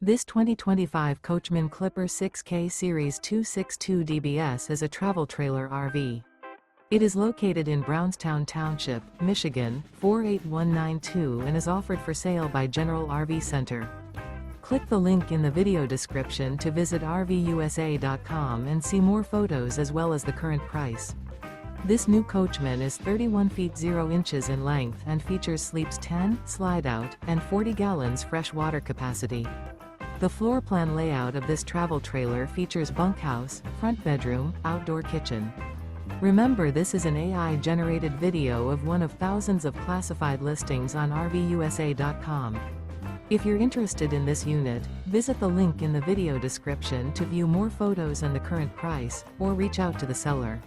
This 2025 Coachmen Clipper 6K Series 262 DBS is a travel trailer RV. It is located in Brownstown Township, Michigan, 48192 and is offered for sale by General RV Center. Click the link in the video description to visit RVUSA.com and see more photos as well as the current price. This new Coachmen is 31 feet 0 inches in length and features sleeps 10, Slideout, and 40 gallons fresh water capacity. The floor plan layout of this travel trailer features bunkhouse, front bedroom, outdoor kitchen. Remember, this is an AI-generated video of one of thousands of classified listings on RVUSA.com. If you're interested in this unit, visit the link in the video description to view more photos and the current price, or reach out to the seller.